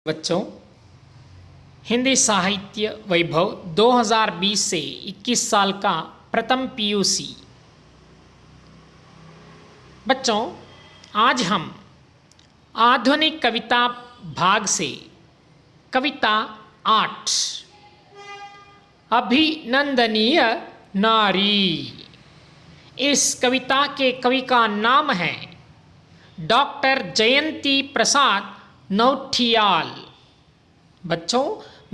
बच्चों, हिंदी साहित्य वैभव 2020 से 21 साल का प्रथम पीयूसी। बच्चों, आज हम आधुनिक कविता भाग से कविता 8 अभिनंदनीय नारी, इस कविता के कवि का नाम है डॉक्टर जयंती प्रसाद नौटियाल। बच्चों,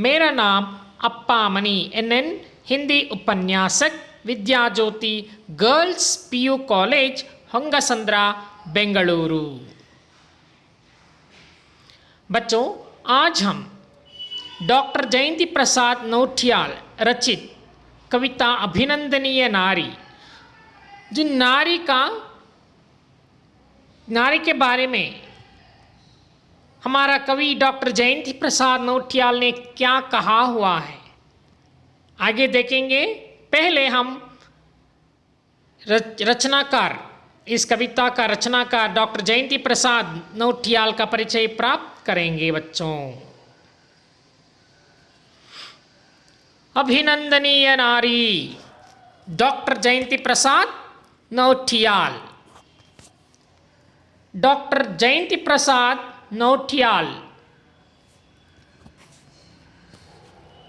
मेरा नाम अप्पा मणि NN, हिंदी उपन्यासक, विद्या ज्योति गर्ल्स PU कॉलेज होंगसंद्रा, बेंगलुरु। बच्चों, आज हम डॉक्टर जयंती प्रसाद नौटियाल रचित कविता अभिनंदनीय नारी, जो नारी के बारे में हमारा कवि डॉक्टर जयंती प्रसाद नौटियाल ने क्या कहा हुआ है, आगे देखेंगे। पहले हम रचनाकार, इस कविता का रचनाकार डॉक्टर जयंती प्रसाद नौटियाल का परिचय प्राप्त करेंगे। बच्चों, अभिनंदनीय नारी डॉक्टर जयंती प्रसाद नौटियाल। डॉक्टर जयंती प्रसाद नौटियाल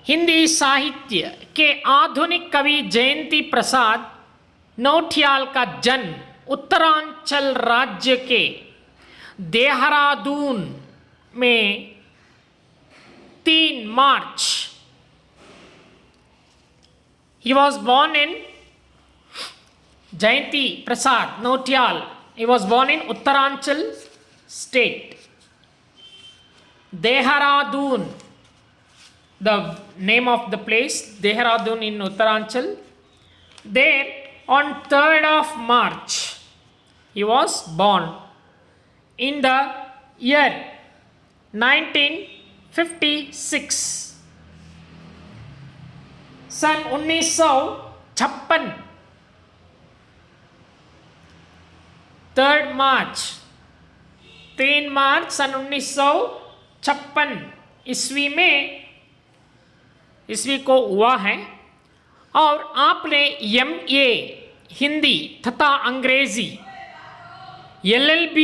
हिंदी साहित्य के आधुनिक कवि जयंती प्रसाद नौटियाल का जन्म उत्तरांचल राज्य के देहरादून में 3 मार्च he was born in Jayanti Prasad Nautiyal. He was born in Uttaranchal state. Dehradun, the name of the place, Dehradun in Uttaranchal. There on 3rd of March he was born in the year 1956. सन 1956 3 मार्च 3 मार्च सन 1956 ईस्वी को हुआ है। और आपने MA Hindi तथा अंग्रेजी, LLB,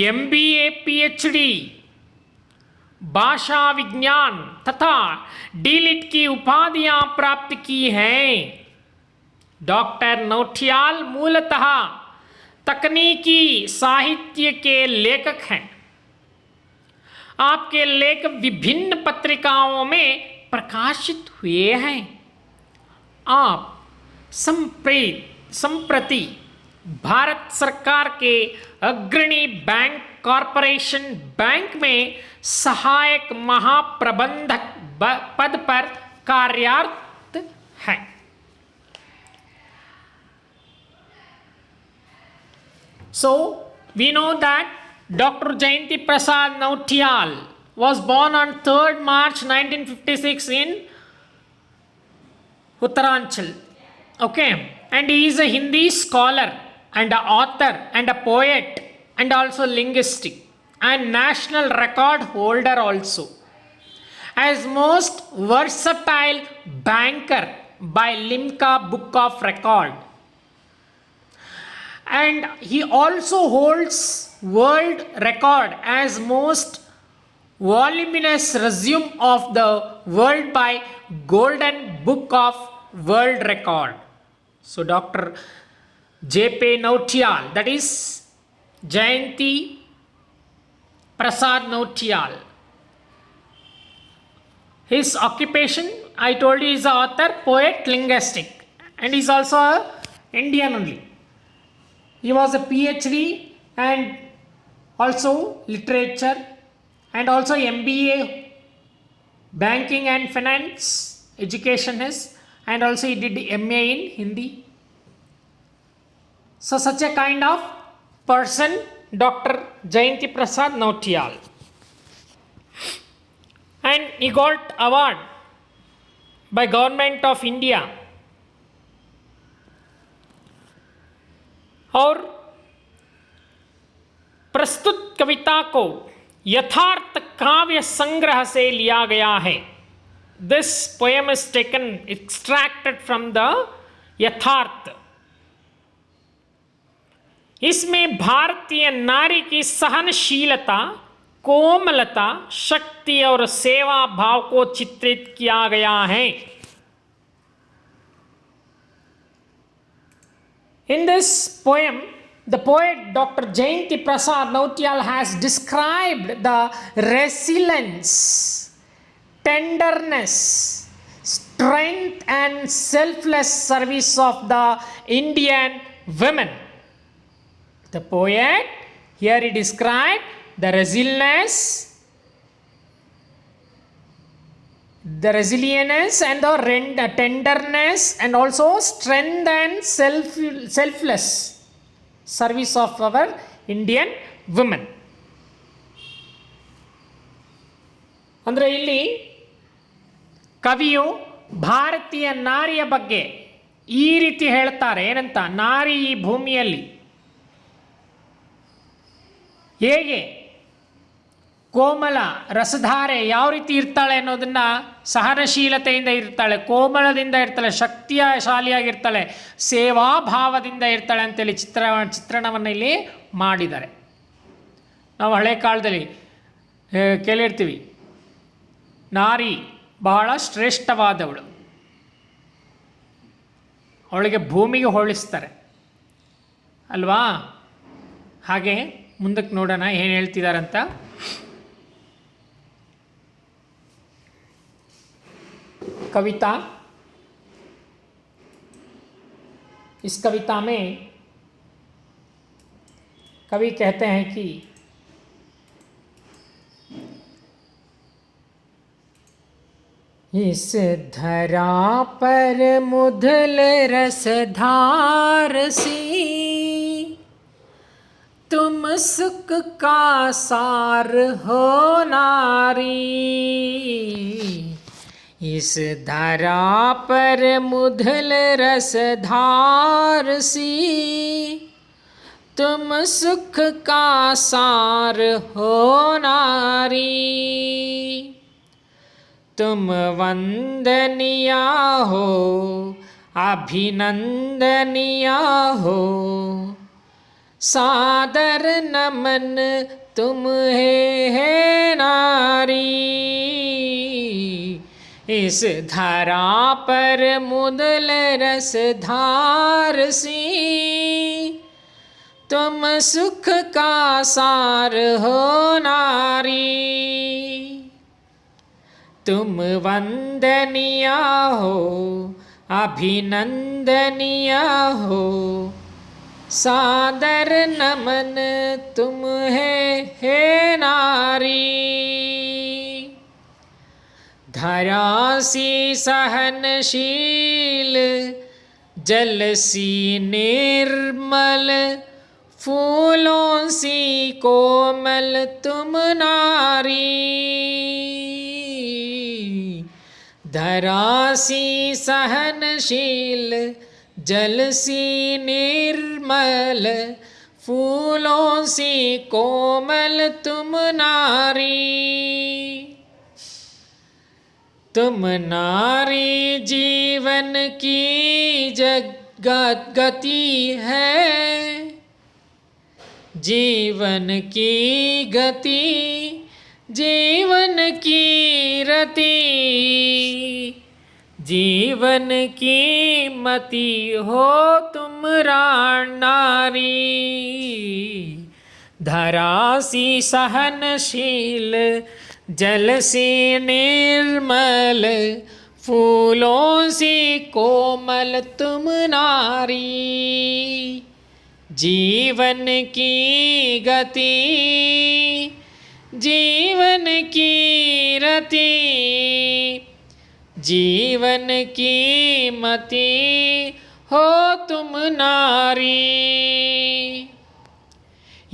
MBA PhD भाषा विज्ञान तथा DLIT की उपाधियां प्राप्त की हैं। डॉक्टर नौटियाल मूलतः तकनीकी साहित्य के लेखक हैं। आपके लेख विभिन्न पत्रिकाओं में प्रकाशित हुए हैं। आप संप्रति भारत सरकार के अग्रणी बैंक कॉरपोरेशन बैंक में सहायक महाप्रबंधक पद पर कार्यरत हैं। So we know that Dr. Jayanti Prasad Nautiyal was born on 3rd March 1956 in Uttaranchal. Okay, and he is a Hindi scholar and an author and a poet and also linguistic and national record holder also, as most versatile banker by Limca Book of Record. And he also holds world record as most voluminous resume of the world by Golden Book of World Record. So Dr. J.P. Nautiyal, that is Jayanti Prasad Nautiyal. His occupation, I told you, is an author, poet, linguistic, and he is also an Indian only. He was a PhD and also literature and also MBA banking and finance education is, and also he did MA in Hindi. So such a kind of person Dr. Jayanti Prasad Nautiyal, and he got award by Government of India. और प्रस्तुत कविता को यथार्थ काव्य संग्रह से लिया गया है। This poem is taken extracted from the यथार्थ। इसमें भारतीय नारी की सहनशीलता, कोमलता, शक्ति और सेवा भाव को चित्रित किया गया है। In this poem, the poet Dr. Jayanti Prasad Nautiyal has described the resilience, tenderness, strength and selfless service of the Indian women. The poet here he described the resilience, the resilience and the tenderness and also strength and selfless service of our Indian women. ಅಂದರೆ ಇಲ್ಲಿ ಕವಿಯು ಭಾರತೀಯ ನಾರಿಯ ಬಗ್ಗೆ ಈ ರೀತಿ ಹೇಳ್ತಾರೆ. ಏನಂತ? ನಾರಿ ಈ ಭೂಮಿಯಲ್ಲಿ ಹೇಗೆ ಕೋಮಲ ರಸಧಾರೆ ಯಾವ ರೀತಿ ಇರ್ತಾಳೆ ಅನ್ನೋದನ್ನು, ಸಹನಶೀಲತೆಯಿಂದ ಇರ್ತಾಳೆ, ಕೋಮಲದಿಂದ ಇರ್ತಾಳೆ, ಶಕ್ತಿಶಾಲಿಯಾಗಿರ್ತಾಳೆ, ಸೇವಾಭಾವದಿಂದ ಇರ್ತಾಳೆ ಅಂತೇಳಿ ಚಿತ್ರಣವನ್ನು ಇಲ್ಲಿ ಮಾಡಿದ್ದಾರೆ. ನಾವು ಹಳೆ ಕಾಲದಲ್ಲಿ ಕೇಳಿರ್ತೀವಿ, ನಾರಿ ಬಹಳ ಶ್ರೇಷ್ಠವಾದವಳು, ಅವಳಿಗೆ ಭೂಮಿಗೆ ಹೋಲಿಸ್ತಾರೆ ಅಲ್ವಾ? ಹಾಗೆ ಮುಂದಕ್ಕೆ ನೋಡೋಣ ಏನು ಹೇಳ್ತಿದ್ದಾರಂತ. कविता, इस कविता में कवि कहते हैं कि इस धरा पर मुधल रसधार सी तुम सुख का सार हो नारी। इस धरा पर मुधल रसधार सी तुम सुख का सार हो नारी। तुम वंदनिया हो, अभिनंदनिया हो, सादर नमन तुम्हें नारी। इस धरा पर मुदल रसधार सी तुम सुख का सार हो नारी। तुम वंदनिया हो, अभिनंदनिया हो, सादर नमन तुम्हें नारी। धरा सी सहनशील, जल सी निर्मल, फूलों सी कोमल तुम नारी। धरा सी सहनशील, जल सी निर्मल, फूलों सी कोमल तुम नारी। तुम नारी जीवन की गति है, जीवन की गति, जीवन की रति, जीवन की मति हो तुम नारी। धरा सी सहनशील, जल सी निर्मल, फूलों सी कोमल तुम नारी। जीवन की गति, जीवन की रति, जीवन की मति हो तुम नारी।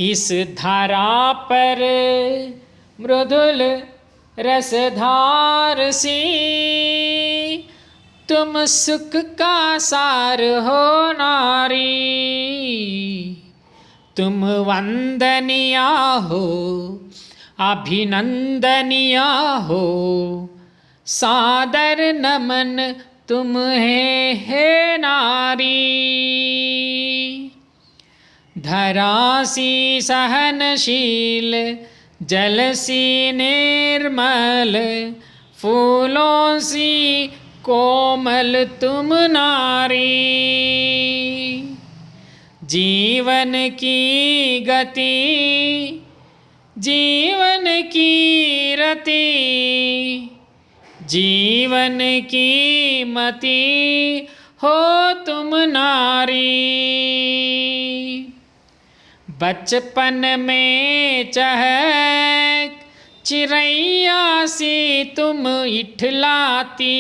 इस धरा पर मृदुल रसधार सी तुम सुख का सार हो नारी। तुम वंदनिया हो, अभिनंदनिया हो, सादर नमन तुम्हें हे नारी। धरासी सहनशील, जलसी निर्मल, फूलों सी कोमल तुम नारी। जीवन की गति, जीवन की रति, जीवन की मति हो तुम नारी। बचपन में चहक चिड़ैया सी तुम इठलाती,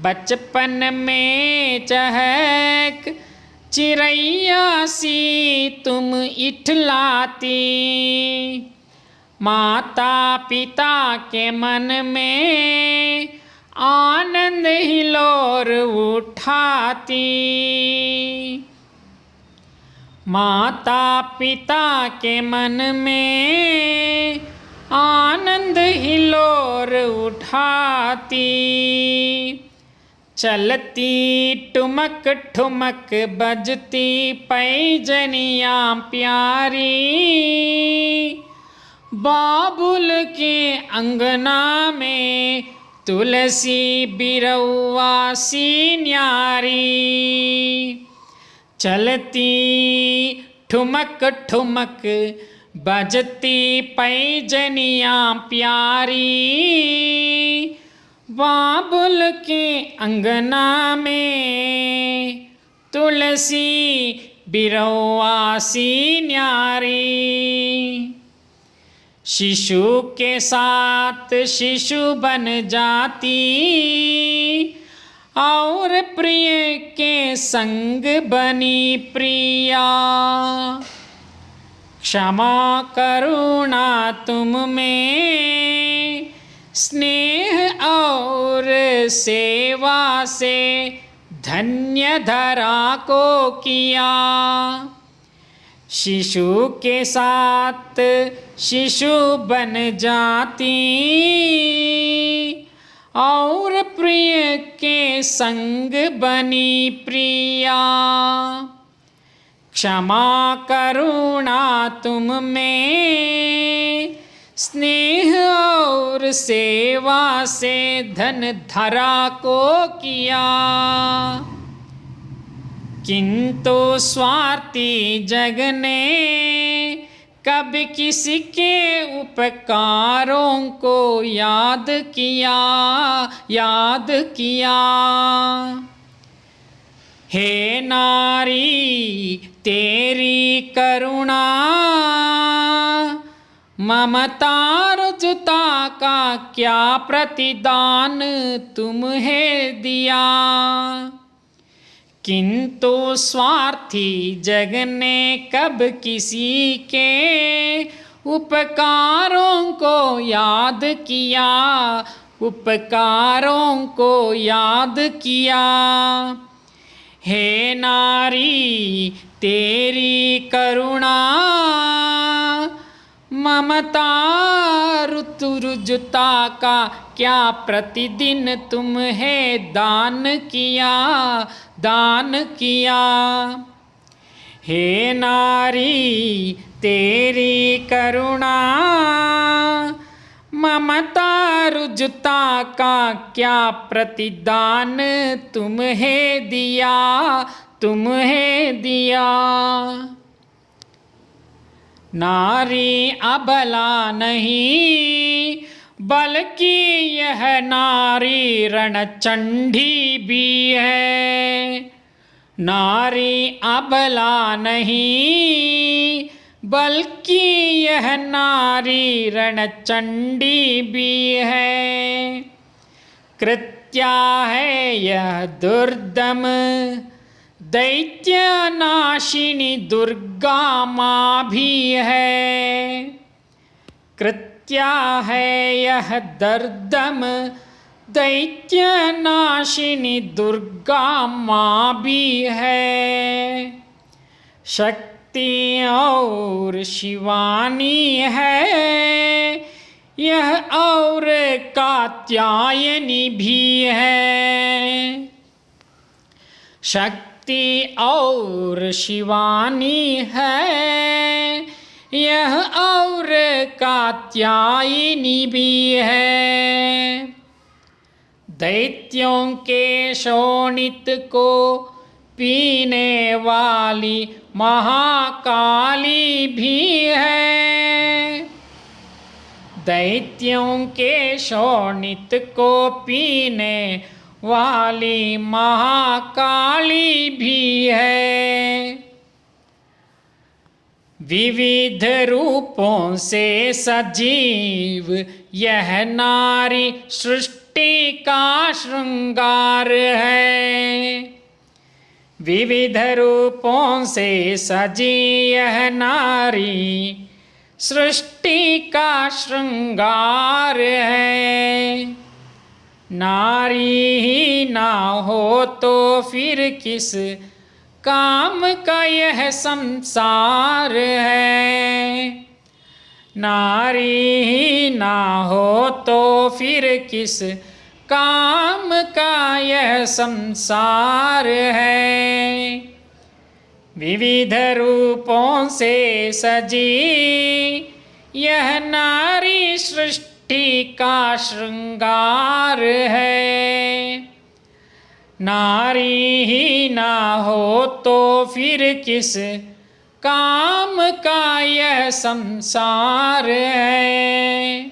बचपन में चहक चिड़ैया सी तुम इठलाती। माता पिता के मन में आनंद हिलोर उठाती, माता पिता के मन में आनंद हिलोर उठाती। चलती ठुमक ठुमक बजती पैजनियाँ प्यारी, बाबुल के अंगना में तुलसी बिरौआ सी न्यारी। चलती ठुमक ठुमक बजती पैजनियाँ प्यारी, बाबुल के अंगना में तुलसी बिरौआ सी न्यारी। शिशु के साथ शिशु बन जाती, और प्रिय के संग बनी प्रिया। क्षमा करुणा तुम में, स्नेह और सेवा से धन्य धरा को किया। शिशु के साथ शिशु बन जाती, और प्रिय के संग बनी प्रिया। क्षमा करुणा तुम में, स्नेह और सेवा से धन धरा को किया। किंतु स्वार्थी जग ने कब किसी के उपकारों को याद किया, याद किया। हे नारी तेरी करुणा, ममता रुजुता का क्या प्रतिदान तुम्हें दिया। किंतु स्वार्थी जग ने कब किसी के उपकारों को याद किया, उपकारों को याद किया। हे नारी तेरी करुणा, ममता रुजुता का क्या प्रतिदिन तुम्हें दान किया, दान किया। हे नारी तेरी करुणा, ममता रुजुता का क्या प्रतिदान तुम्हें दिया, तुम्हें दिया। नारी अबला नहीं, बल्कि यह नारी रणचंडी भी है। नारी अबला नहीं, बल्कि यह नारी रणचंडी भी है। कृत्या है यह दुर्दम दैत्य नाशिनी दुर्गा माँ भी है। कृत्या है यह दर्दम दैत्य नाशिनी दुर्गा माँ भी है। शक्ति और शिवानी है, यह और कात्यायनी भी है। शक्ति और शिवानी है, यह और कात्यायनी भी है। दैत्यों के शोणित को पीने वाली महाकाली भी है। दैत्यों के शोणित को पीने वाली महाकाली भी है। विविध रूपों से सजीव यह नारी सृष्टि का श्रृंगार है। विविध रूपों से सजी यह नारी सृष्टि का श्रृंगार है। नारी ही ना हो तो फिर किस काम का यह संसार है। नारी ही ना हो तो फिर किस काम का यह संसार है। विविध रूपों से सजी यह नारी सृष्टि का श्रृंगार है। नारी ही ना हो तो फिर किस काम का यह संसार है।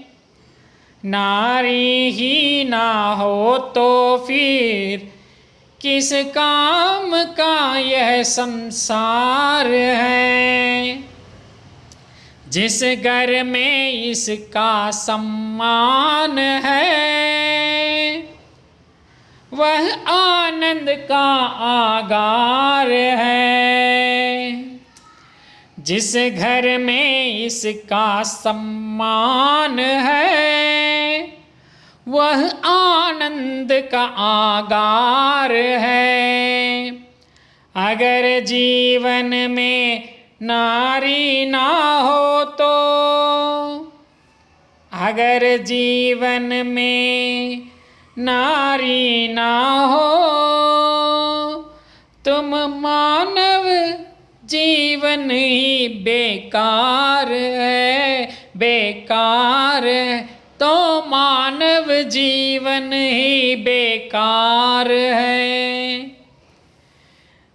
नारी ही ना हो तो फिर किस काम का यह संसार है। जिस घर में इसका सम्मान है, वह आनंद का आगार है। जिस घर में इसका सम्मान है, वह आनंद का आगार है। अगर जीवन में नारी ना हो तो, अगर जीवन में नारी ना हो, तुम मानव जीवन ही बेकार है, बेकार है। तो मानव जीवन ही बेकार है।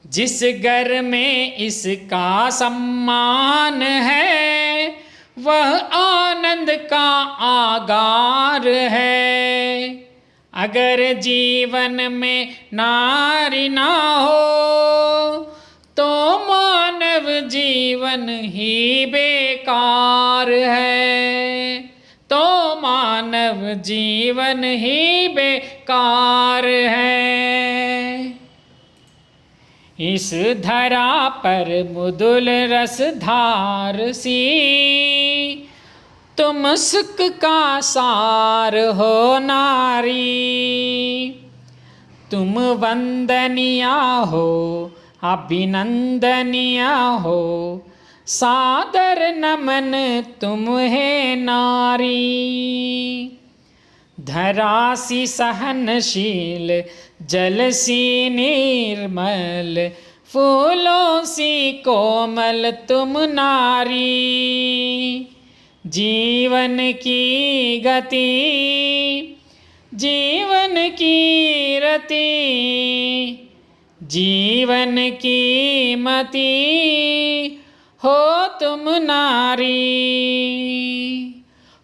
जिस घर में इसका सम्मान है, वह आनंद का आगार है। अगर जीवन में नारी ना हो तो मानव जीवन ही बेकार है। तो मानव जीवन ही बेकार है। इस धरा पर मुदुल रसधार सी, तुम सुख का सार हो नारी। तुम वंदनिया हो, अभिनंदनिया हो, सादर नमन तुम्हें नारी। धरा सी सहनशील, जल सी निर्मल, फूलों सी कोमल तुम नारी। जीवन की गति, जीवन की रति, जीवन की मति हो तुम नारी,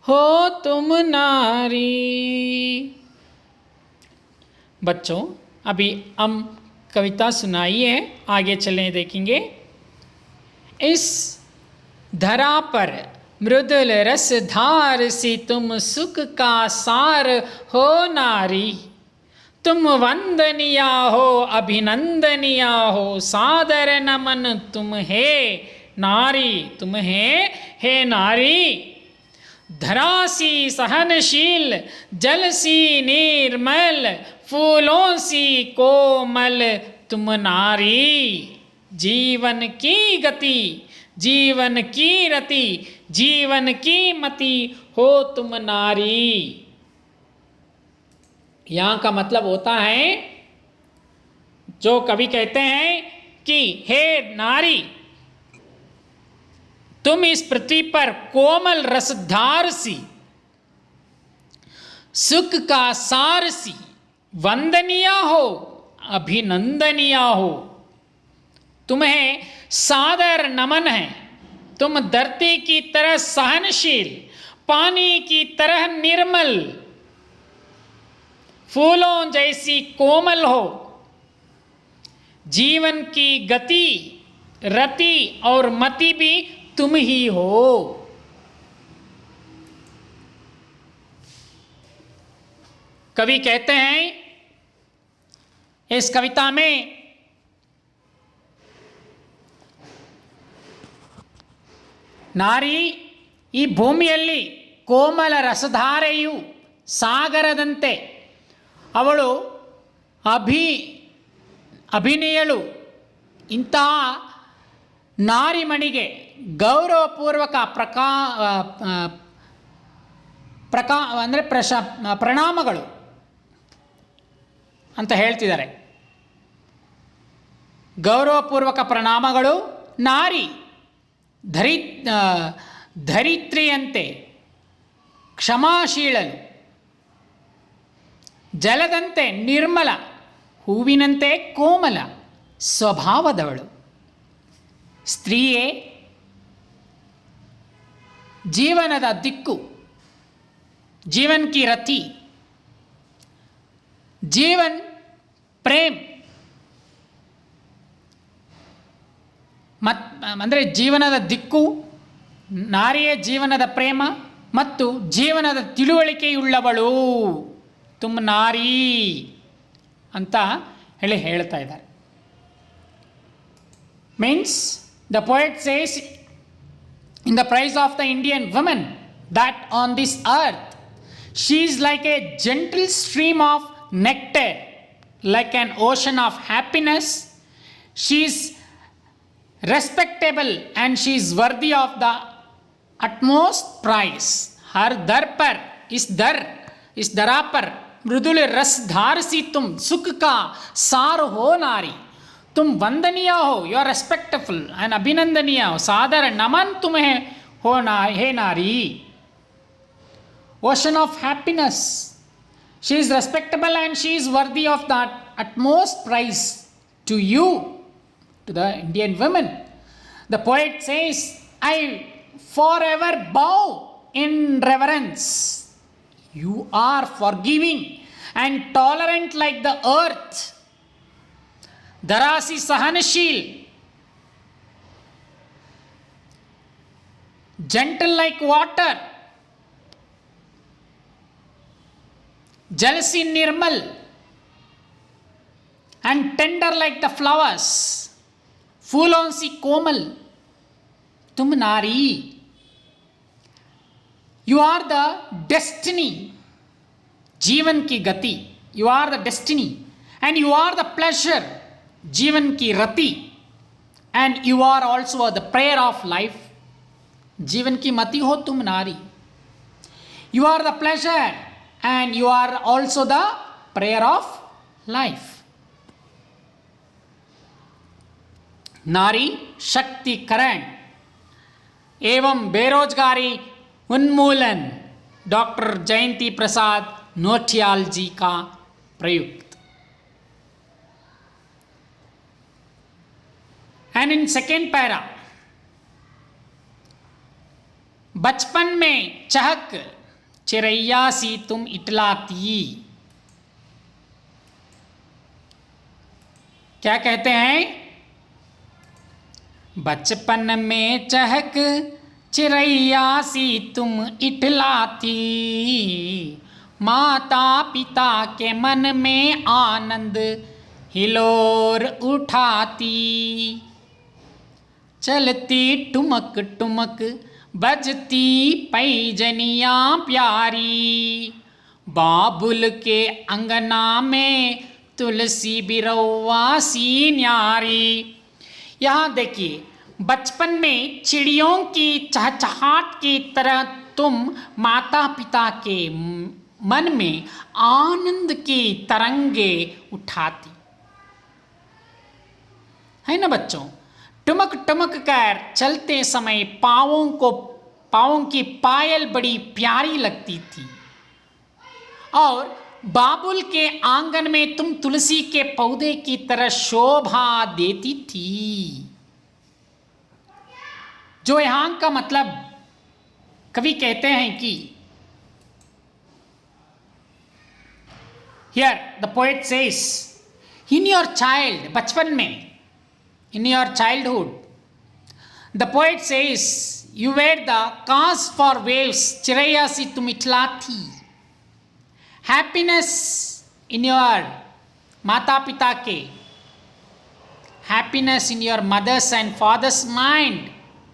हो तुम नारी। बच्चों, अभी हम कविता सुनाई है, आगे चलें देखेंगे। इस धरा पर मृदुल रस धार सी, तुम सुख का सार हो नारी। तुम वंदनिया हो, अभिनंदनिया हो, सादर नमन तुम्हें नारी, तुम्हें हे नारी। धरा सी सहनशील, जल सी निर्मल, फूलों सी कोमल तुम नारी। जीवन की गति, जीवन की रति, जीवन की मति हो तुम नारी। यहां का मतलब होता है, जो कवि कहते हैं कि हे नारी, तुम इस पृथ्वी पर कोमल रसधार सी, सुख का सार सी, वंदनीय हो, अभिनंदनीय हो। तुम्हें सादर नमन है। तुम धरती की तरह सहनशील, पानी की तरह निर्मल, फूलों जैसी कोमल हो। जीवन की गति, रति और मति भी तुम ही हो। कवि कहते हैं इस कविता में, ನಾರಿ ಈ ಭೂಮಿಯಲ್ಲಿ ಕೋಮಲ ರಸಧಾರೆಯು ಸಾಗರದಂತೆ ಅವಳು ಅಭಿನಯಳು. ಇಂತಹ ನಾರಿಮಣಿಗೆ ಗೌರವಪೂರ್ವಕ ಅಂದರೆ ಪ್ರಣಾಮಗಳು ಅಂತ ಹೇಳ್ತಿದ್ದಾರೆ. ಗೌರವಪೂರ್ವಕ ಪ್ರಣಾಮಗಳು. ನಾರಿ ಧರಿತ್ರಿಯಂತೆ ಕ್ಷಮಾಶೀಲಳು, ಜಲದಂತೆ ನಿರ್ಮಲ, ಹೂವಿನಂತೆ ಕೋಮಲ ಸ್ವಭಾವದವಳು. ಸ್ತ್ರೀಯೇ ಜೀವನದ ದಿಕ್ಕು, ಜೀವನ್ ಕಿ ರತಿ, ಜೀವನ್ ಪ್ರೇಮ್ ಅಂದರೆ ಜೀವನದ ದಿಕ್ಕು, ನಾರಿಯ ಜೀವನದ ಪ್ರೇಮ ಮತ್ತು ಜೀವನದ ತಿಳುವಳಿಕೆಯುಳ್ಳವಳು. ತುಮ್ ನಾರಿ ಅಂತ ಹೇಳ್ತಾ ಇದ್ದಾರೆ. Means the poet says in the praise of the Indian woman that on this earth she is like a gentle stream of nectar, like an ocean of happiness. She is respectable and she is worthy of the utmost praise. Her dar par is dara par मृदुल रस धार सी तुम, सुख का सार हो नारी. तुम वंदनीय हो, यू आर रेस्पेक्टफुल एंड अभिनंदनीय हो, सादर नमन तुम्हें हो हे नारी. Ocean of happiness, she is respectable and she is worthy of the utmost praise to you, to the Indian women. The poet says, I forever bow in reverence. You are forgiving and tolerant like the earth. दरासी सहनशील, gentle like water, जलसी Nirmal and tender like the flowers, फूलों सी कोमल तुम नारी. You are the destiny, जीवन की गति. You are the destiny and you are the pleasure, जीवन की रति. And you are also the prayer of life, जीवन की मति हो तुम नारी. You are the pleasure and you are also the prayer of life. नारी शक्तिकरण एवं बेरोजगारी उन्मूलन, डॉक्टर जयंती प्रसाद नौटियाल जी का प्रयुक्त. And in second para, बचपन में चहक चिरैया सी तुम इटलाती. क्या कहते हैं? बचपन में चहक चिरैया सी तुम इटलाती, माता पिता के मन में आनंद हिलोर उठाती. चलती टुमक टुमक बजती पैजनियाँ प्यारी, बाबुल के अंगना में तुलसी बिरौआ सी न्यारी. यहाँ देखिए, बचपन में चिड़ियों की चहचहाट की तरह तुम माता पिता के मन में आनंद की तरंगे उठाती। है ना बच्चों, टुमक टुमक कर चलते समय पाँवों की पायल बड़ी प्यारी लगती थी। और बाबुल के आंगन में तुम तुलसी के पौधे की तरह शोभा देती थी। जो यहाँ का मतलब कवि कहते हैं कि here the poet says in your child, बचपन में, in your childhood, the poet says you were the cause for waves, चिरैया सी तुम इठलाती। हैप्पीनेस इन योर माता पिता के, happiness in your mother's and father's mind,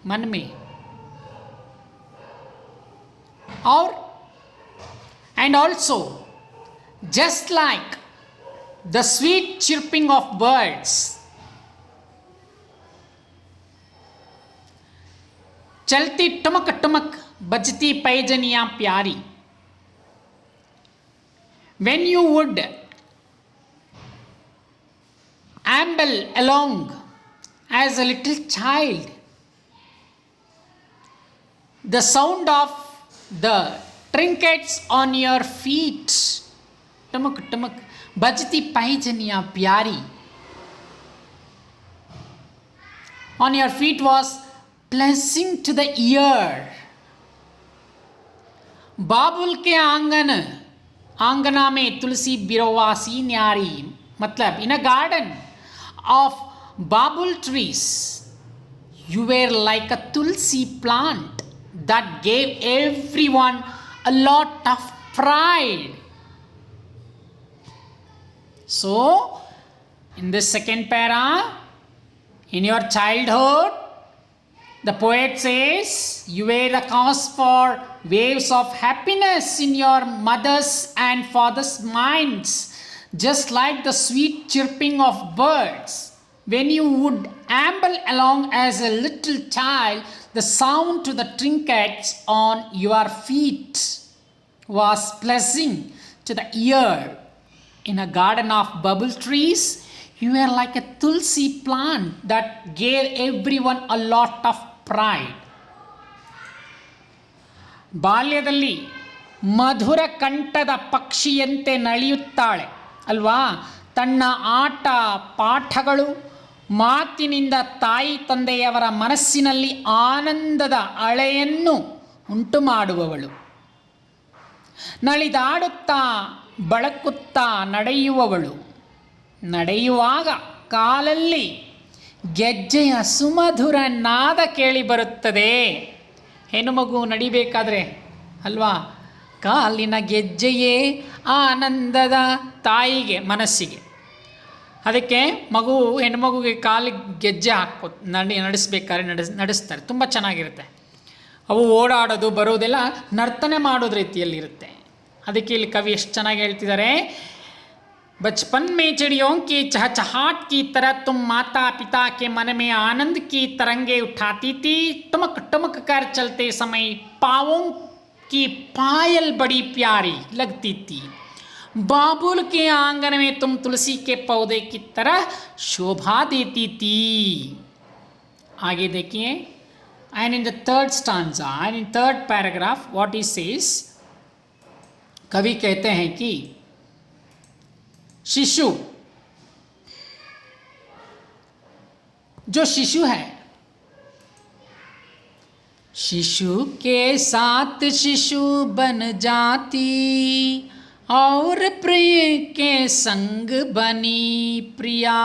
मन में। और and also just like the sweet chirping of birds, चलती टमक टमक बजती पैजनियां प्यारी। When you would amble along as a little child, the sound of the trinkets on your feet, टमक टमक बजती पैजनियां प्यारी, on your feet was pleasing to the ear. बाबुल के आंगना में तुलसी बिरोवासी न्यारी, मतलब in a garden of babul trees you were like a tulsi plant that gave everyone a lot of pride. So in this second para, in your childhood, the poet says you were the cause for waves of happiness in your mother's and father's minds, just like the sweet chirping of birds. When you would amble along as a little child, the sound to the trinkets on your feet was pleasing to the ear. In a garden of bubble trees, you were like a tulsi plant that gave everyone a lot of pride. ಬಾಲ್ಯದಲ್ಲಿ ಮಧುರ ಕಂಠದ ಪಕ್ಷಿಯಂತೆ ನಲಿಯುತ್ತಾಳೆ ಅಲ್ವಾ? ತನ್ನ ಆಟ ಪಾಠಗಳು ಮಾತಿನಿಂದ ತಾಯಿ ತಂದೆಯವರ ಮನಸ್ಸಿನಲ್ಲಿ ಆನಂದದ ಅಲೆಯನ್ನು ಉಂಟು ಮಾಡುವವಳು. ನಲಿದಾಡುತ್ತಾ ಬಳಕುತ್ತಾ ನಡೆಯುವವಳು. ನಡೆಯುವಾಗ ಕಾಲಲ್ಲಿ ಗೆಜ್ಜೆಯ ಸುಮಧುರ ನಾದ ಕೇಳಿ ಬರುತ್ತದೆ. ಹೆಣ್ಣುಮಗು ನಡಿಬೇಕಾದ್ರೆ ಅಲ್ವಾ, ಕಾಲಿನ ಗೆಜ್ಜೆಯೇ ಆನಂದದ ತಾಯಿಗೆ ಮನಸ್ಸಿಗೆ. ಅದಕ್ಕೆ ಹೆಣ್ಣುಮಗುಗೆ ಕಾಲಿಗೆ ಗೆಜ್ಜೆ ಹಾಕೋ ನಡೆಸ್ಬೇಕಾದ್ರೆ ನಡೆಸ್ತಾರೆ. ತುಂಬ ಚೆನ್ನಾಗಿರುತ್ತೆ. ಅವು ಓಡಾಡೋದು ಬರೋದೆಲ್ಲ ನರ್ತನೆ ಮಾಡೋದು ರೀತಿಯಲ್ಲಿರುತ್ತೆ. ಅದಕ್ಕೆ ಇಲ್ಲಿ ಕವಿ ಎಷ್ಟು ಚೆನ್ನಾಗಿ ಹೇಳ್ತಿದ್ದಾರೆ, बचपन में चिड़ियों की चहचहाट की तरह तुम माता पिता के मन में आनंद की तरंगे उठाती थी। टमक टमक कर चलते समय पाँवों की पायल बड़ी प्यारी लगती थी। बाबुल के आंगन में तुम तुलसी के पौधे की तरह शोभा देती थी। आगे देखिए, and in the third stanza and in third paragraph what he says, कवि कहते हैं कि शिशु, जो शिशु है, शिशु के साथ शिशु बन जाती और प्रिय के संग बनी प्रिया।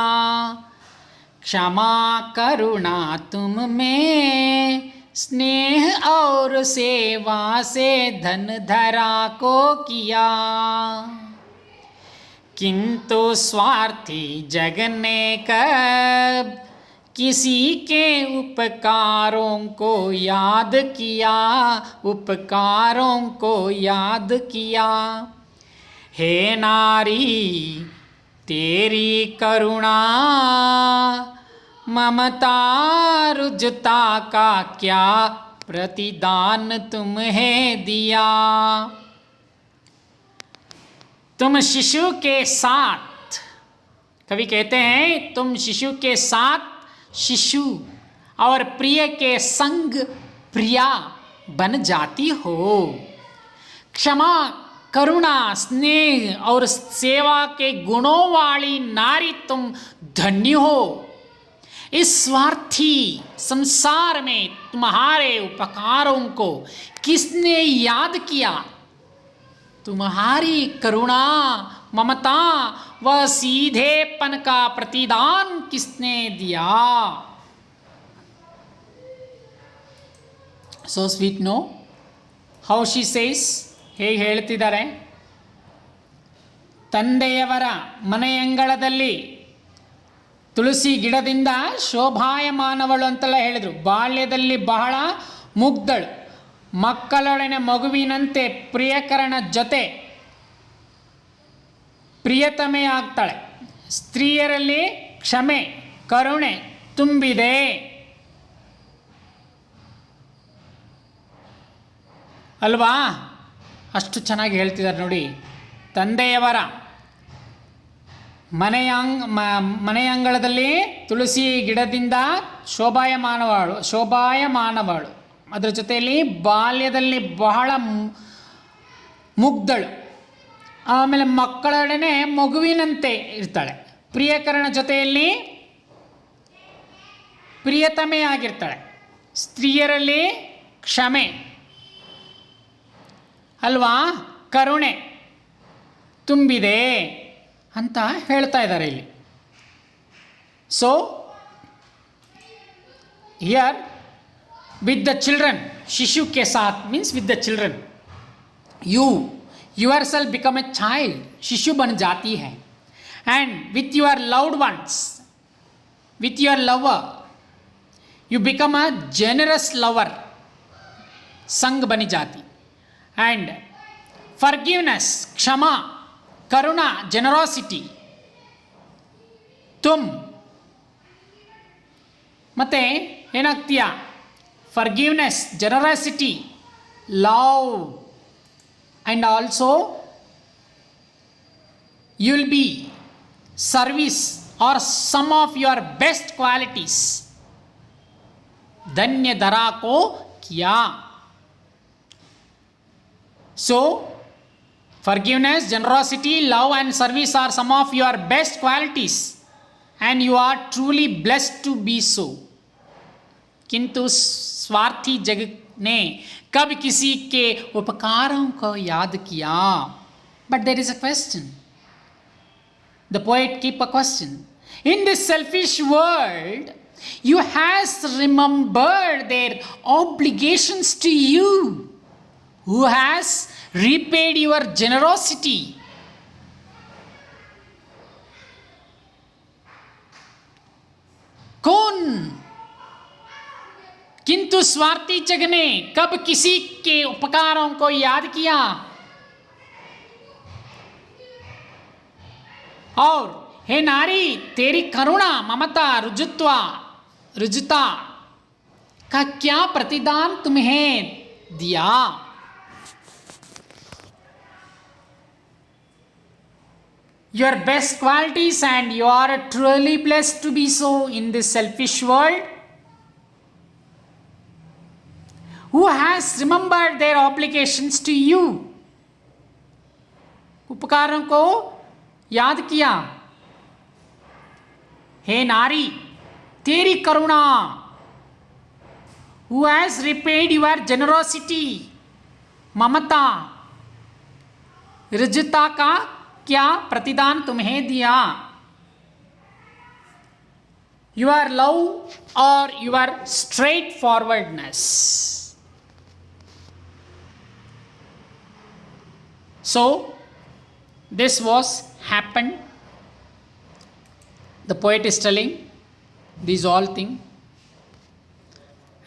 क्षमा करुणा तुम में स्नेह और सेवा से धन धरा को किया, किंतु स्वार्थी जग ने कब किसी के उपकारों को याद किया, उपकारों को याद किया। हे नारी तेरी करुणा ममता रुजता का क्या प्रतिदान तुम्हें दिया। तुम शिशु के साथ, कवि कहते हैं तुम शिशु के साथ शिशु और प्रिय के संग प्रिया बन जाती हो। क्षमा, करुणा, स्नेह और सेवा के गुणों वाली नारी तुम धन्य हो। इस स्वार्थी संसार में तुम्हारे उपकारों को किसने याद किया। तुम्हारी करुणा, ममता व सीधेपन का प्रतिदान किसने दिया। So sweet, no? How she says, ಹೇಗೆ ಹೇಳ್ತಿದ್ದಾರೆ, ತಂದೆಯವರ ಮನೆಯಂಗಳದಲ್ಲಿ ತುಳಸಿ ಗಿಡದಿಂದ ಶೋಭಾಯಮಾನವಳು ಅಂತೆಲ್ಲ ಹೇಳಿದರು. ಬಾಲ್ಯದಲ್ಲಿ ಬಹಳ ಮುಗ್ಧಳು, ಮಕ್ಕಳೊಡನೆ ಮಗುವಿನಂತೆ ಪ್ರಿಯಕರನ ಜೊತೆ ಪ್ರಿಯತಮೆ ಆಗ್ತಾಳೆ. ಸ್ತ್ರೀಯರಲ್ಲಿ ಕ್ಷಮೆ, ಕರುಣೆ ತುಂಬಿದೆ. ಅಲ್ವಾ? ಅಷ್ಟು ಚೆನ್ನಾಗಿ ಹೇಳ್ತಿದ್ದಾರೆ ನೋಡಿ. ತಂದೆಯವರ ಮನೆಯಂಗಳದಲ್ಲಿ ತುಳಸಿ ಗಿಡದಿಂದ ಶೋಭಾಯಮಾನವಳು, ಅದರ ಜೊತೆಯಲ್ಲಿ ಬಾಲ್ಯದಲ್ಲಿ ಬಹಳ ಮುಗ್ಧಳು, ಆಮೇಲೆ ಮಕ್ಕಳೊಡನೆ ಮಗುವಿನಂತೆ ಇರ್ತಾಳೆ, ಪ್ರಿಯಕರನ ಜೊತೆಯಲ್ಲಿ ಪ್ರಿಯತಮೆಯಾಗಿರ್ತಾಳೆ, ಸ್ತ್ರೀಯರಲ್ಲಿ ಕ್ಷಮೆ ಅಲ್ವಾ, ಕರುಣೆ ತುಂಬಿದೆ ಅಂತ ಹೇಳ್ತಾ ಇದ್ದಾರೆ ಇಲ್ಲಿ. So here with the children, ಶಿಶು ಕೆ ಸಾಥ್ means with the children, you yourself become a child, शिशु बन जाती है, and with your loved ones, with your lover, you become a generous lover, संग बनी जाती. And forgiveness, क्षमा, करुणा, generosity, तुम ಮತ್ತೆ ಏನಾಗ್ತೀಯಾ, forgiveness, generosity, love, and also you will be service or some of your best qualities. धन्य धरा को किया. So forgiveness, generosity, love and service are some of your best qualities and you are truly blessed to be so. किंतु स्वार्थी जग ने कब किसी के उपकारों को याद किया. But there is a question. The poet keep a question. In this selfish world, you has remembered their obligations to you. Who has repaid your generosity? कौन? किंतु स्वार्थी जग ने कब किसी के उपकारों को याद किया. और हे नारी, तेरी करुणा, ममता, रुजुता का क्या प्रतिदान तुम्हें दिया. Your best qualities and you are truly blessed to be so in this selfish world. Who has remembered their obligations to you? उपकारों को याद किया. हे नारी, तेरी करुणा, who has repaid your generosity, ममता, रुजुता का क्या प्रतिदान तुम्हें दिया. Your love or your straightforwardness. So this was happened. The poet is telling these all things,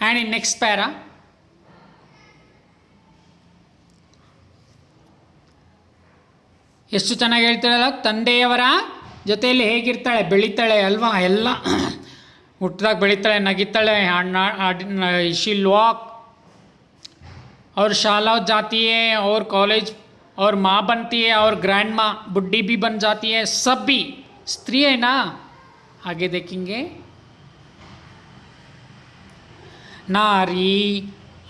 and in next para ಎಷ್ಟು ಚೆನ್ನಾಗಿ ಹೇಳ್ತಾಳಲ್ಲ, ತಂದೆಯವರ ಜೊತೆಯಲ್ಲಿ ಹೇಗಿರ್ತಾಳೆ, ಬೆಳೀತಾಳೆ ಅಲ್ವಾ, ಎಲ್ಲ ಹುಟ್ಟಿದಾಗ ಬೆಳೀತಾಳೆ, नगीताಳೆ, शील वॉक और शाला जाती है और कॉलेज और माँ बनती है और ग्रैंड माँ बुढ़ी भी बन जाती है, सब भी स्त्री है ना। आगे देखेंगे, नारी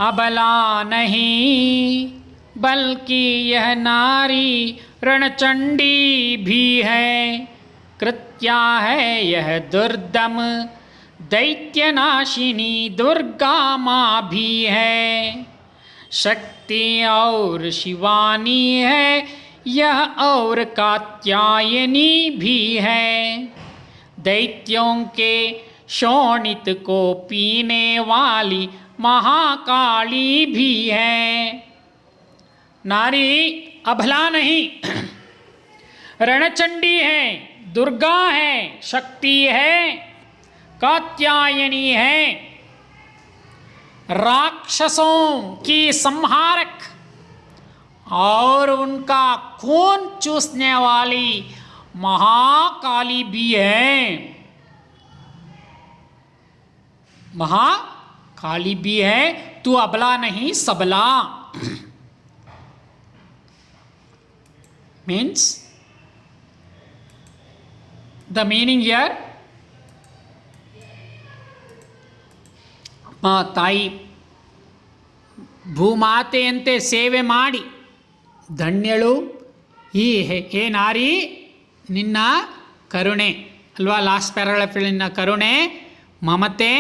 अबला नहीं बल्कि यह नारी रणचंडी भी है, कृत्या है यह दुर्दम दैत्यनाशिनी दुर्गा माँ भी है, शक्ति और शिवानी है यह और कात्यायनी भी है, दैत्यों के शोणित को पीने वाली महाकाली भी है। नारी अबला नहीं रणचंडी है, दुर्गा है, शक्ति है, कात्यायनी है, राक्षसों की संहारक और उनका खून चूसने वाली महाकाली भी है, महाकाली भी है। तू अबला नहीं सबला, means the meaning here, ತಾಯಿ ಭೂಮಾತೆಯಂತೆ ಸೇವೆ ಮಾಡಿ ಧನ್ಯಳು ಈ ಹೇ ನಾರಿ, ನಿನ್ನ ಕರುಣೆ ಅಲ್ವಾ, ಲಾಸ್ಟ್ ಪ್ಯಾರಾಗ್ರಾಫ್, ನಿನ್ನ ಕರುಣೆ, ಮಮತೆ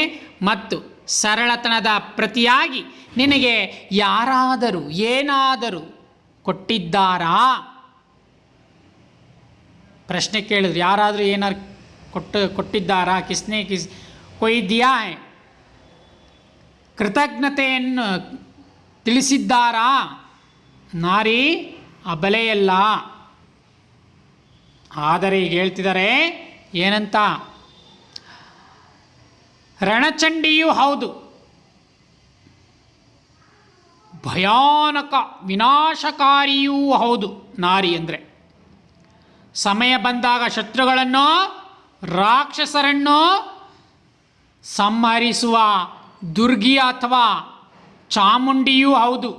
ಮತ್ತು ಸರಳತನದ ಪ್ರತಿಯಾಗಿ ನಿನಗೆ ಯಾರಾದರೂ ಏನಾದರೂ ಕೊಟ್ಟಿದ್ದಾರಾ? ಪ್ರಶ್ನೆ ಕೇಳಿದ್ರು, ಯಾರಾದರೂ ಏನಾರು ಕೊಟ್ಟಿದ್ದಾರಾ? ಕಿಸ್ನೆ ಕೊಯ್ ದಿಯಾ ಹೈ, ಕೃತಜ್ಞತೆಯನ್ನು ತಿಳಿಸಿದ್ದಾರಾ? ನಾರಿ ಅಬಲೆಯಲ್ಲ. ಆದರೆ ಈಗ ಹೇಳ್ತಿದ್ದಾರೆ ಏನಂತ, ರಣಚಂಡಿಯೂ ಹೌದು, ಭಯಾನಕ ವಿನಾಶಕಾರಿಯೂ ಹೌದು ನಾರಿ ಅಂದರೆ. ಸಮಯ ಬಂದಾಗ ಶತ್ರುಗಳನ್ನು ರಾಕ್ಷಸರನ್ನು ಸಂಹರಿಸುವ ದುರ್ಗಿ ಅಥವಾ ಚಾಮುಂಡಿಯೂ ಹೌದು,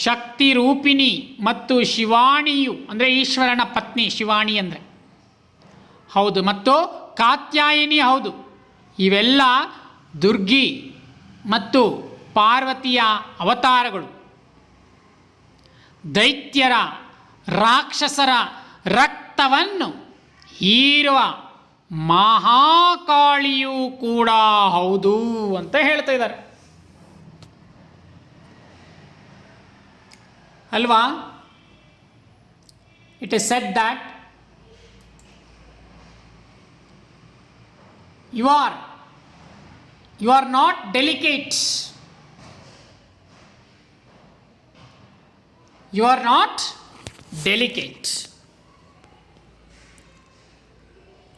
ಶಕ್ತಿ ರೂಪಿಣಿ ಮತ್ತು ಶಿವಾಣಿಯು ಅಂದರೆ ಈಶ್ವರನ ಪತ್ನಿ ಶಿವಾಣಿ ಅಂದರೆ ಹೌದು, ಮತ್ತು ಕಾತ್ಯಾಯಿನಿ ಹೌದು. ಇವೆಲ್ಲ ದುರ್ಗಿ ಮತ್ತು ಪಾರ್ವತಿಯ ಅವತಾರಗಳು. ದೈತ್ಯರ ರಾಕ್ಷಸರ ರಕ್ತವನ್ನು ಹೀರುವ ಮಹಾಕಾಳಿಯೂ ಕೂಡ ಹೌದು ಅಂತ ಹೇಳ್ತಾ ಇದ್ದಾರೆ ಅಲ್ವಾ. It is shed that you are not delicate, you are not delicate,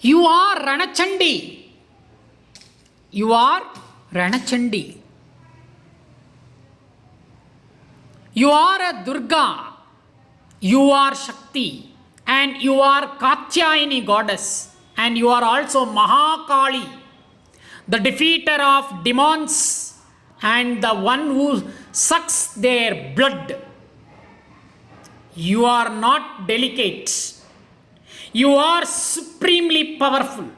you are ranachandi, you are ranachandi, you are a Durga, you are Shakti, and you are Katyayani goddess, and you are also Mahakali, the defeater of demons and the one who sucks their blood. You are not delicate, you are supremely powerful,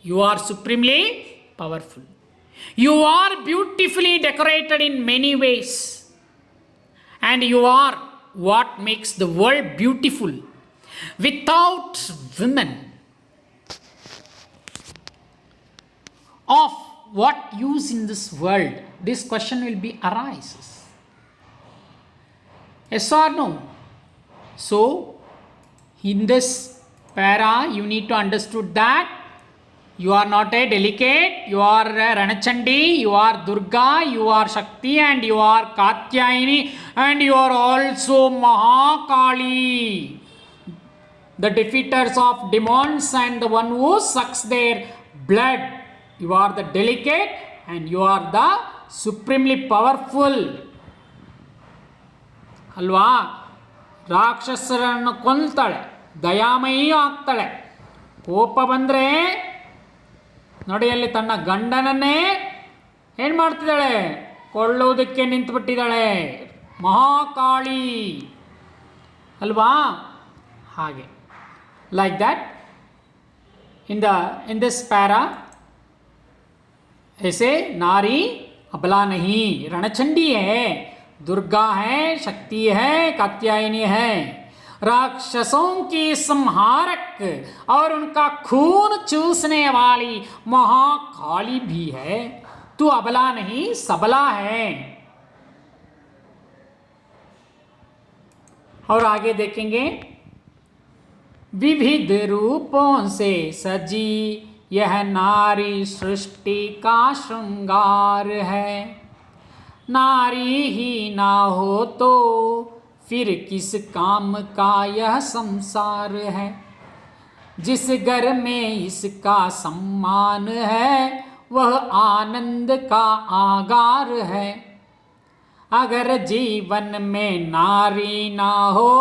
you are supremely powerful, you are beautifully decorated in many ways, and you are what makes the world beautiful. Without women, of what use in this world? This question will be arises. Yes or no? So in this para you need to understood that you are not a delicate, you are a Ranachandi, you are Durga, you are Shakti, and you are Katyayani, and you are also Mahakali, the defeaters of demons and the one who sucks their blood. You are the delicate and you are the supremely powerful. ಅಲ್ವಾ. ರಾಕ್ಷಸರನ್ನು ಕೊಲ್ತಾಳೆ, ದಯಾಮಯಿ ಆಗ್ತಾಳೆ, ಕೋಪ ಬಂದರೆ ನೋಡಿ ಅಲ್ಲಿ ತನ್ನ ಗಂಡನನ್ನೇ ಏನು ಮಾಡ್ತಿದ್ದಾಳೆ, ಕೊಳ್ಳುವುದಕ್ಕೆ ನಿಂತುಬಿಟ್ಟಿದ್ದಾಳೆ. ಮಹಾಕಾಳಿ ಅಲ್ವಾ? ಹಾಗೆ like that in this para ऐसे नारी अबला नहीं, रणचंडी है, दुर्गा है, शक्ति है, कात्यायनी है, राक्षसों की संहारक और उनका खून चूसने वाली महाकाली भी है. तू अबला नहीं सबला है. और आगे देखेंगे, विविध रूपों से सजी यह नारी सृष्टि का श्रृंगार है. नारी ही ना हो तो फिर किस काम का यह संसार है. जिस घर में इसका सम्मान है वह आनंद का आगार है. अगर जीवन में नारी ना हो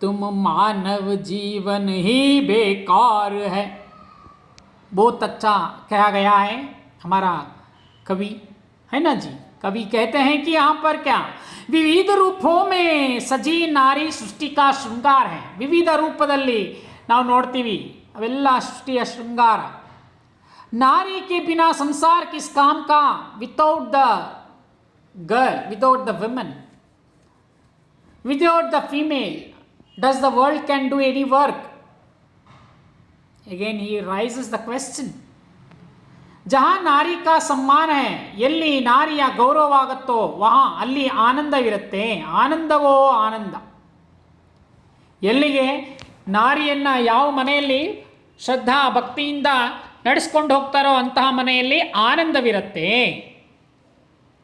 तुम मानव जीवन ही बेकार है. बहुत अच्छा कहा गया है हमारा कवि, है ना जी. कवि कहते हैं कि यहाँ पर क्या, ವಿವಿಧ ರೂಪೋं में ಸಜಿ ನಾರಿ ಸೃಷ್ಟಿ ಕಾ ಶೃಂಗಾರ है. ವಿವಿಧ ರೂಪದಲ್ಲಿ ನಾವು ನೋಡ್ತೀವಿ, ಅವೆಲ್ಲ ಸೃಷ್ಟಿಯ ಶೃಂಗಾರ. नारी के बिना संसार किस काम का, without the girl, without the women, without the female, does the world can do any work? Again he raises the question. जहाँ नारी का सम्मान है, ಎಲ್ಲಿ ನಾರಿಯ ಗೌರವವಾಗುತ್ತೋ ವहाँ ಅಲ್ಲಿ ಆನಂದವಿರುತ್ತೆ. ಆನಂದವೋ ಆನಂದ. ಎಲ್ಲಿಗೆ ನಾರಿಯನ್ನು ಯಾವ ಮನೆಯಲ್ಲಿ ಶ್ರದ್ಧಾ ಭಕ್ತಿಯಿಂದ ನಡೆಸ್ಕೊಂಡು ಹೋಗ್ತಾರೋ ಅಂತಹ ಮನೆಯಲ್ಲಿ ಆನಂದವಿರುತ್ತೆ.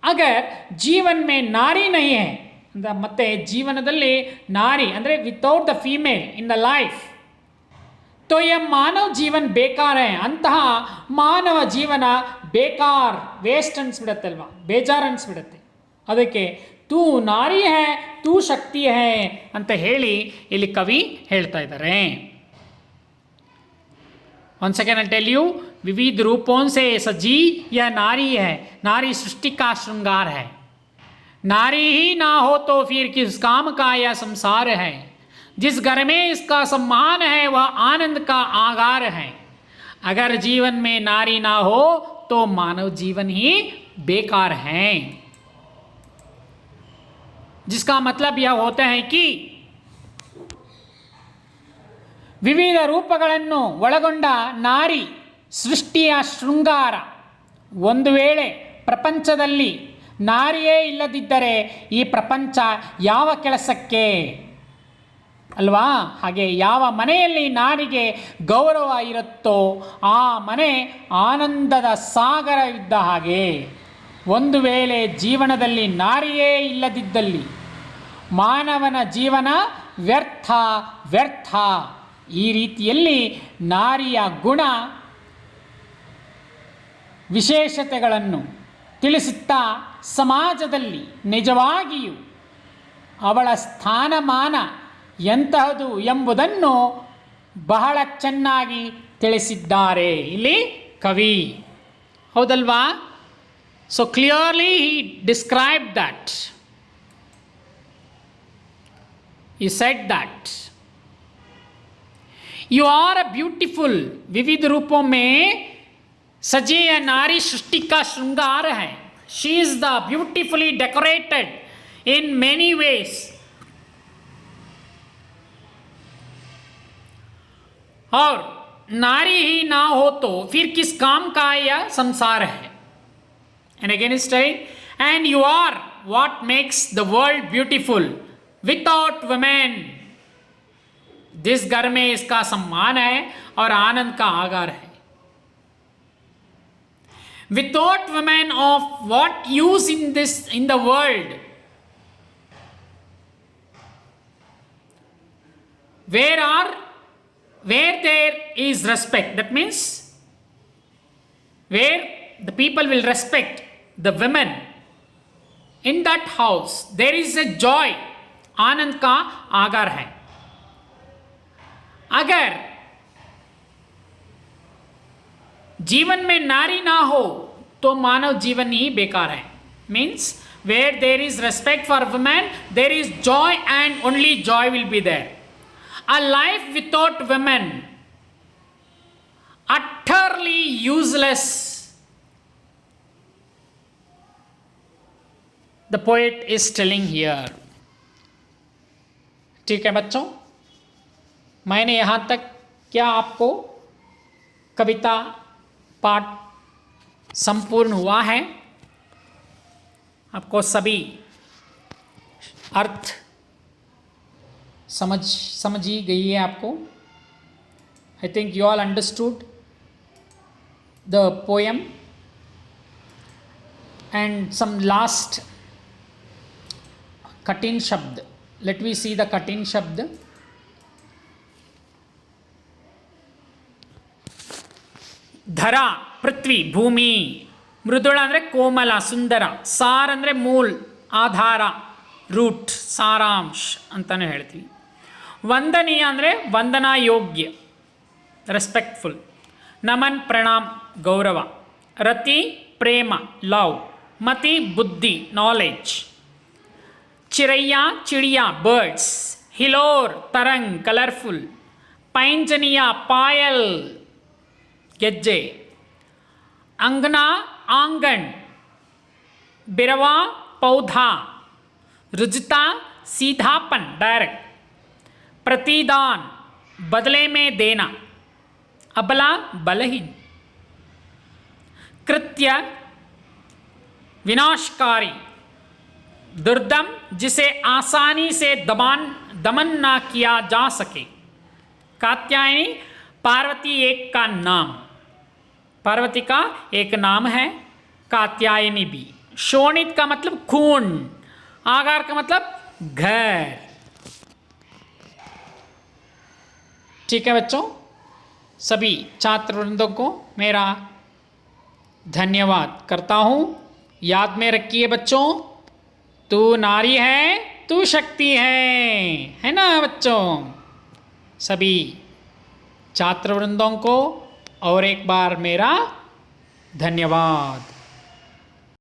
ಅಗರ್ ಜೀವನ್ ಮೇ ನಾರಿ ನಹೀ ಹೈ ಅಂತ, ಮತ್ತೆ ಜೀವನದಲ್ಲಿ ನಾರಿ ಅಂದರೆ without the female in the life, ತೋ ಯ ಮಾನವ ಜೀವನ್ ಬೇಕಾರ ಹೈ, ಅಂತಹ ಮಾನವ ಜೀವನ ಬೇಕಾರ, ವೇಸ್ಟ್ ಅನಿಸ್ಬಿಡತ್ತಲ್ವ, ಬೇಜಾರು ಅನಿಸ್ಬಿಡತ್ತೆ. ಅದಕ್ಕೆ ತೂ ನಾರಿ ಹೈ ತೂ ಶಕ್ತಿ ಹೈ ಅಂತ ಹೇಳಿ ಇಲ್ಲಿ ಕವಿ ಹೇಳ್ತಾ ಇದ್ದಾರೆ. Once again I'll tell you, विविध रूपों से सजी यह नारी है, नारी सृष्टि का श्रृंगार है. नारी ही ना हो तो फिर किस काम का यह संसार है. जिस घर में इसका सम्मान है वह आनंद का आगार है. अगर जीवन में नारी ना हो तो मानव जीवन ही बेकार है. जिसका मतलब यह होता है कि ವಿವಿಧ ರೂಪಗಳನ್ನು ಒಳಗೊಂಡ ನಾರಿ ಸೃಷ್ಟಿಯ ಶೃಂಗಾರ. ಒಂದು ವೇಳೆ ಪ್ರಪಂಚದಲ್ಲಿ ನಾರಿಯೇ ಇಲ್ಲದಿದ್ದರೆ ಈ ಪ್ರಪಂಚ ಯಾವ ಕೆಲಸಕ್ಕೆ ಅಲ್ವಾ? ಹಾಗೆ ಯಾವ ಮನೆಯಲ್ಲಿ ನಾರಿಗೆ ಗೌರವ ಇರುತ್ತೋ ಆ ಮನೆ ಆನಂದದ ಸಾಗರ ಇದ್ದ ಹಾಗೆ. ಒಂದು ವೇಳೆ ಜೀವನದಲ್ಲಿ ನಾರಿಯೇ ಇಲ್ಲದಿದ್ದಲ್ಲಿ ಮಾನವನ ಜೀವನ ವ್ಯರ್ಥ ವ್ಯರ್ಥ. ಈ ರೀತಿಯಲ್ಲಿ ನಾರಿಯ ಗುಣ ವಿಶೇಷತೆಗಳನ್ನು ತಿಳಿಸುತ್ತಾ ಸಮಾಜದಲ್ಲಿ ನಿಜವಾಗಿಯೂ ಅವಳ ಸ್ಥಾನಮಾನ ಎಂತಹದು ಎಂಬುದನ್ನು ಬಹಳ ಚೆನ್ನಾಗಿ ತಿಳಿಸಿದ್ದಾರೆ ಇಲ್ಲಿ ಕವಿ. ಹೌದಲ್ವಾ? So clearly he describe that. He said that you are a beautiful, विविध रूपों में सजी यह नारी सृष्टि का श्रृंगार है. She is the beautifully decorated in many ways. और नारी ही ना हो तो फिर किस काम का यह संसार है. And again is saying, and you are what makes the world beautiful. Without women जिस घर में इसका सम्मान है और आनंद का आगार है. Without women of what use in the world? Where there is respect, that means where the people will respect the women, in that house there is a joy, आनंद का आगार है. अगर जीवन में नारी ना हो तो मानव जीवन ही बेकार है. Means where there is respect for women, there is joy and only joy will be there. A life without women, utterly useless. The poet is telling here. ठीक है बच्चों, मैंने यहाँ तक क्या आपको कविता पाठ संपूर्ण हुआ है? आपको सभी अर्थ समझ ही गई है आपको. I think you all understood the poem and some last कठिन शब्द. लेट वी सी द कठिन शब्द. धरा पृथ्वी भूमि. ಮೃದುಳ ಅಂದರೆ ಕೋಮಲ ಸುಂದರ. ಸಾರ್ ಅಂದರೆ ಮೂಲ್ ಆಧಾರ ರೂಟ್ ಸಾರಾಂಶ ಅಂತಲೂ ಹೇಳ್ತೀವಿ. ವಂದನೀಯ ಅಂದರೆ ವಂದನಾ ಯೋಗ್ಯ ರೆಸ್ಪೆಕ್ಟ್ಫುಲ್. ನಮನ್ ಪ್ರಣಾಮ್ ಗೌರವ. ರತಿ ಪ್ರೇಮ ಲವ್. ಮತಿ ಬುದ್ಧಿ knowledge. ಚಿರಯ್ಯ ಚಿಡಿಯ birds. ಹಿಲೋರ್ tarang colourful. ಪೈಂಜನಿಯ Payal ಗೆಜ್ಜೆ. अंगना आंगन. बिरवा पौधा. रुजता सीधापन डायरेक्ट. प्रतिदान बदले में देना. अबला बलहीन. कृत्य विनाशकारी. दुर्दम जिसे आसानी से दमन ना किया जा सके. कात्यायनी पार्वती एक का नाम. पार्वती का एक नाम है. कात्यायनी भी. शोणित का मतलब खून. आगार का मतलब घर. ठीक है बच्चों, सभी छात्र वृंदों को मेरा धन्यवाद करता हूँ. याद में रखिए बच्चों, तू नारी है तू शक्ति है ना बच्चों. सभी छात्र वृंदों को और एक बार मेरा धन्यवाद.